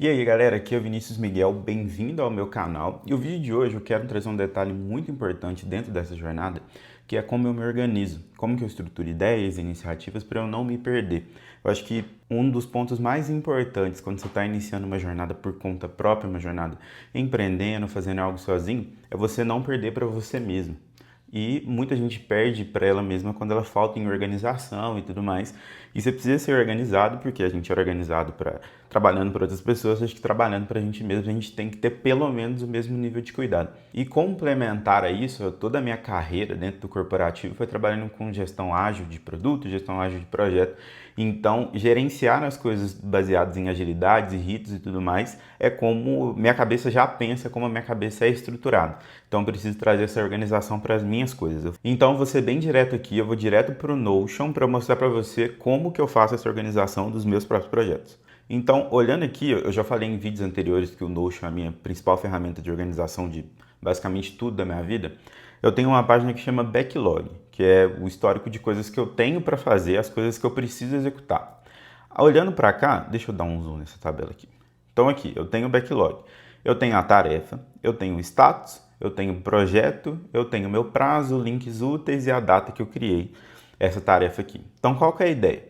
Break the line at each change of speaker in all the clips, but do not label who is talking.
E aí galera, aqui é o Vinícius Miguel, bem-vindo ao meu canal. E o vídeo de hoje eu quero trazer um detalhe muito importante dentro dessa jornada, que é como eu me organizo, como que eu estruturo ideias e iniciativas para eu não me perder. Eu acho que um dos pontos mais importantes quando você está iniciando uma jornada por conta própria, uma jornada empreendendo, fazendo algo sozinho, é você não perder para você mesmo. E muita gente perde para ela mesma quando ela falta em organização e tudo mais. E você precisa ser organizado, porque a gente é organizado para trabalhando para outras pessoas, acho que trabalhando para a gente mesmo, a gente tem que ter pelo menos o mesmo nível de cuidado. E complementar a isso, toda a minha carreira dentro do corporativo foi trabalhando com gestão ágil de produto, gestão ágil de projeto. Então, gerenciar as coisas baseadas em agilidades e ritos e tudo mais é como minha cabeça já pensa, como a minha cabeça é estruturada. Então, eu preciso trazer essa organização para as minhas coisas. Então, vou ser bem direto aqui, eu vou direto para o Notion para mostrar para você como que eu faço essa organização dos meus próprios projetos. Então, olhando aqui, eu já falei em vídeos anteriores que o Notion é a minha principal ferramenta de organização de basicamente tudo da minha vida. Eu tenho uma página que chama Backlog, que é o histórico de coisas que eu tenho para fazer, as coisas que eu preciso executar. Olhando para cá, deixa eu dar um zoom nessa tabela aqui. Então aqui, eu tenho o backlog, eu tenho a tarefa, eu tenho o status, eu tenho o projeto, eu tenho meu prazo, links úteis e a data que eu criei essa tarefa aqui. Então qual que é a ideia?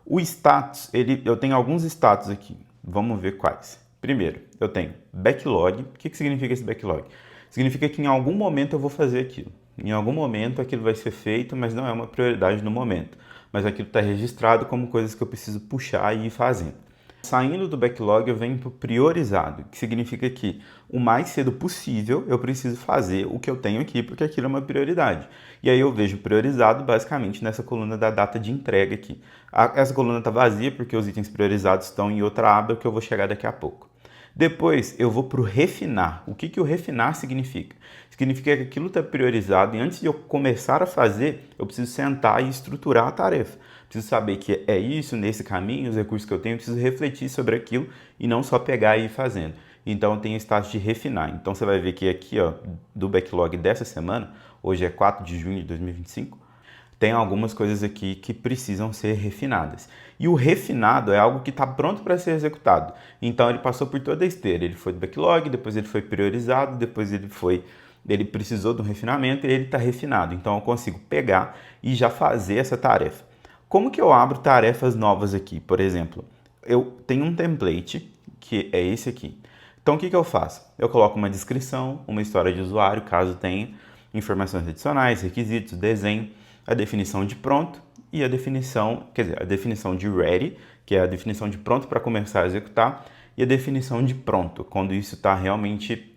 O status, eu tenho alguns status aqui. Vamos ver quais. Primeiro, eu tenho backlog. O que significa esse backlog? Significa que em algum momento eu vou fazer aquilo. Em algum momento aquilo vai ser feito, mas não é uma prioridade no momento. Mas aquilo está registrado como coisas que eu preciso puxar e ir fazendo. Saindo do backlog, eu venho para o priorizado, que significa que o mais cedo possível eu preciso fazer o que eu tenho aqui, porque aquilo é uma prioridade. E aí eu vejo priorizado basicamente nessa coluna da data de entrega aqui. Essa coluna está vazia porque os itens priorizados estão em outra aba que eu vou chegar daqui a pouco. Depois eu vou para o refinar. O que o refinar significa? Significa que aquilo está priorizado e antes de eu começar a fazer, eu preciso sentar e estruturar a tarefa. Preciso saber que é isso, nesse caminho, os recursos que eu tenho, eu preciso refletir sobre aquilo e não só pegar e ir fazendo. Então eu tenho o estágio de refinar. Então você vai ver que aqui, ó, do backlog dessa semana, hoje é 4 de junho de 2025, tem algumas coisas aqui que precisam ser refinadas. E o refinado é algo que está pronto para ser executado. Então ele passou por toda a esteira. Ele foi do backlog, depois ele foi priorizado, depois ele precisou de um refinamento e ele está refinado. Então eu consigo pegar e já fazer essa tarefa. Como que eu abro tarefas novas aqui? Por exemplo, eu tenho um template que é esse aqui. Então o que eu faço? Eu coloco uma descrição, uma história de usuário, caso tenha, informações adicionais, requisitos, desenho, a definição de pronto e a definição, quer dizer, a definição de ready, que é a definição de pronto para começar a executar, e a definição de pronto, quando isso está realmente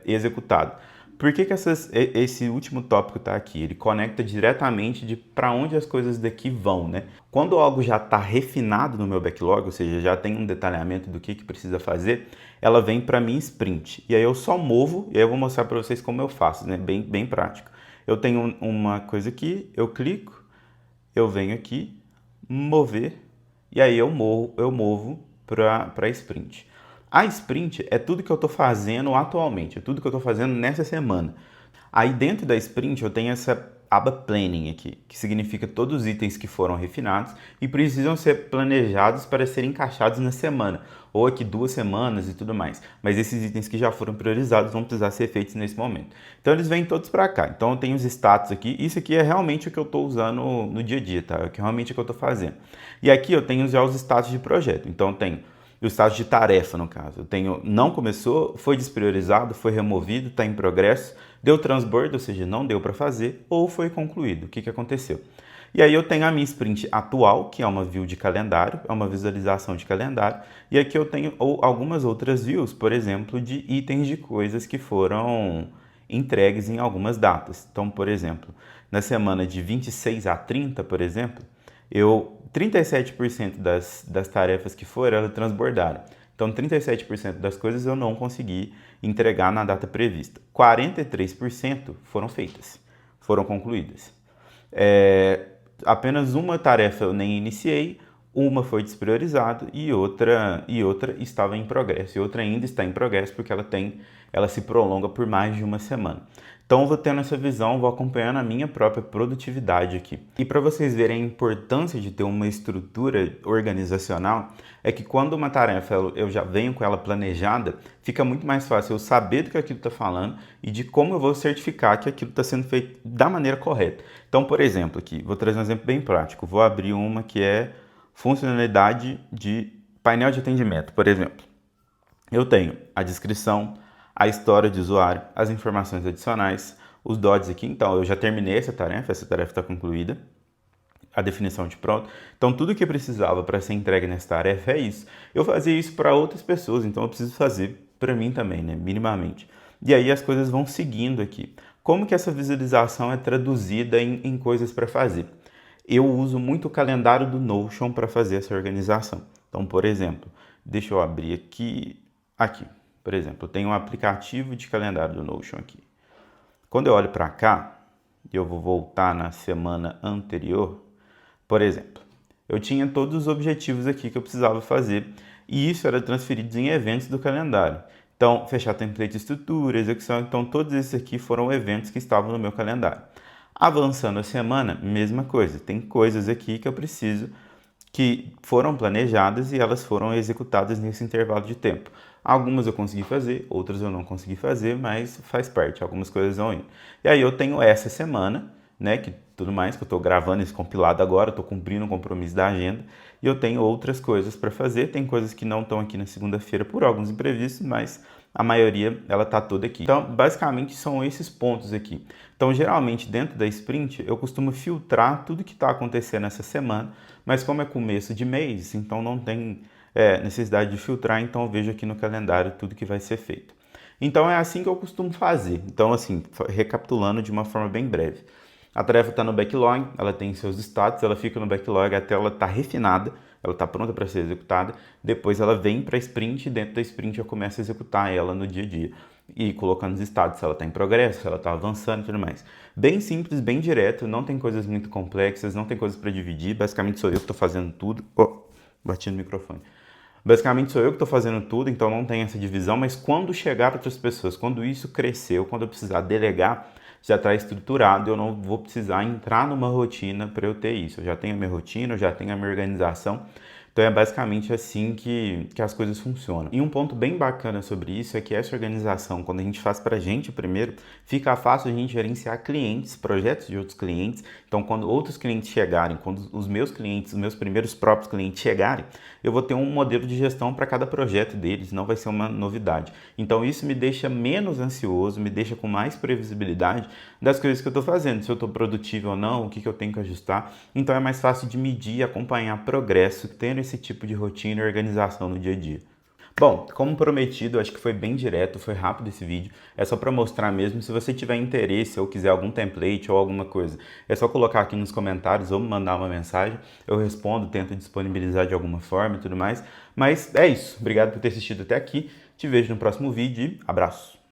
executado. Por que esse último tópico está aqui? Ele conecta diretamente de para onde as coisas daqui vão, né? Quando algo já está refinado no meu backlog, ou seja, já tem um detalhamento do que precisa fazer, ela vem para mim sprint. E aí eu só movo, e aí eu vou mostrar para vocês como eu faço, né? Bem prático. Eu tenho uma coisa aqui, eu clico, eu venho aqui, mover, e aí eu movo para sprint. A sprint é tudo que eu estou fazendo atualmente, é tudo que eu estou fazendo nessa semana. Aí dentro da sprint eu tenho essa aba Planning aqui, que significa todos os itens que foram refinados e precisam ser planejados para serem encaixados na semana, ou aqui 2 semanas e tudo mais. Mas esses itens que já foram priorizados vão precisar ser feitos nesse momento. Então eles vêm todos para cá. Então eu tenho os status aqui, isso aqui é realmente o que eu estou usando no dia a dia, tá? É o que realmente é o que eu estou fazendo. E aqui eu tenho já os status de projeto. Então eu tenho o estágio de tarefa, no caso. Eu tenho não começou, foi despriorizado, foi removido, está em progresso, deu transbordo, ou seja, não deu para fazer, ou foi concluído. O que aconteceu? E aí eu tenho a minha sprint atual, que é uma view de calendário, é uma visualização de calendário, e aqui eu tenho algumas outras views, por exemplo, de itens de coisas que foram entregues em algumas datas. Então, por exemplo, na semana de 26 a 30, por exemplo, 37% das tarefas que foram, elas transbordaram. Então, 37% das coisas eu não consegui entregar na data prevista. 43% foram feitas, foram concluídas. Apenas uma tarefa eu nem iniciei, uma foi despriorizada e outra estava em progresso. E outra ainda está em progresso porque ela se prolonga por mais de uma semana. Então eu vou tendo essa visão, vou acompanhando a minha própria produtividade aqui. E para vocês verem a importância de ter uma estrutura organizacional, é que quando uma tarefa eu já venho com ela planejada, fica muito mais fácil eu saber do que aquilo está falando e de como eu vou certificar que aquilo está sendo feito da maneira correta. Então, por exemplo, aqui, vou trazer um exemplo bem prático. Vou abrir uma que é funcionalidade de painel de atendimento, por exemplo. Eu tenho a descrição, a história de usuário, as informações adicionais, os DODs aqui. Então, eu já terminei essa tarefa está concluída. A definição de pronto. Então, tudo que eu precisava para ser entregue nessa tarefa é isso. Eu fazia isso para outras pessoas, então eu preciso fazer para mim também, né? Minimamente. E aí as coisas vão seguindo aqui. Como que essa visualização é traduzida em coisas para fazer? Eu uso muito o calendário do Notion para fazer essa organização. Então, por exemplo, deixa eu abrir aqui, por exemplo, eu tenho um aplicativo de calendário do Notion aqui. Quando eu olho para cá, eu vou voltar na semana anterior, por exemplo, eu tinha todos os objetivos aqui que eu precisava fazer e isso era transferido em eventos do calendário. Então, fechar template, estrutura, execução, então todos esses aqui foram eventos que estavam no meu calendário. Avançando a semana, mesma coisa, tem coisas aqui que eu preciso que foram planejadas e elas foram executadas nesse intervalo de tempo. Algumas eu consegui fazer, outras eu não consegui fazer, mas faz parte, algumas coisas vão indo. E aí eu tenho essa semana, né, que tudo mais, que eu estou gravando esse compilado agora, estou cumprindo um compromisso da agenda, e eu tenho outras coisas para fazer, tem coisas que não estão aqui na segunda-feira por alguns imprevistos, mas a maioria ela está toda aqui. Então, basicamente são esses pontos aqui. Então, geralmente dentro da sprint, eu costumo filtrar tudo que está acontecendo essa semana, mas como é começo de mês, então não tem necessidade de filtrar, então eu vejo aqui no calendário tudo que vai ser feito. Então é assim que eu costumo fazer. Então, assim, recapitulando de uma forma bem breve. A tarefa está no backlog, ela tem seus status, ela fica no backlog até ela estar refinada, ela está pronta para ser executada. Depois ela vem para a sprint e dentro da sprint eu começo a executar ela no dia a dia. E colocando os status, se ela está em progresso, se ela está avançando e tudo mais. Bem simples, bem direto, não tem coisas muito complexas, não tem coisas para dividir. Basicamente sou eu que estou fazendo tudo. Bati no microfone. Basicamente sou eu que estou fazendo tudo, então não tem essa divisão, mas quando chegar outras pessoas, quando isso cresceu, quando eu precisar delegar, já está estruturado, eu não vou precisar entrar numa rotina para eu ter isso. Eu já tenho a minha rotina, eu já tenho a minha organização, então é basicamente assim que as coisas funcionam. E um ponto bem bacana sobre isso é que essa organização, quando a gente faz para a gente primeiro, fica fácil a gente gerenciar clientes, projetos de outros clientes. Então, quando outros clientes chegarem, quando os meus clientes, os meus primeiros próprios clientes chegarem, eu vou ter um modelo de gestão para cada projeto deles, não vai ser uma novidade. Então, isso me deixa menos ansioso, me deixa com mais previsibilidade das coisas que eu estou fazendo, se eu estou produtivo ou não, o que eu tenho que ajustar. Então, é mais fácil de medir e acompanhar progresso, tendo esse tipo de rotina e organização no dia a dia. Bom, como prometido, acho que foi bem direto, foi rápido esse vídeo. É só para mostrar mesmo. Se você tiver interesse ou quiser algum template ou alguma coisa, é só colocar aqui nos comentários ou me mandar uma mensagem. Eu respondo, tento disponibilizar de alguma forma e tudo mais. Mas é isso. Obrigado por ter assistido até aqui. Te vejo no próximo vídeo e abraço!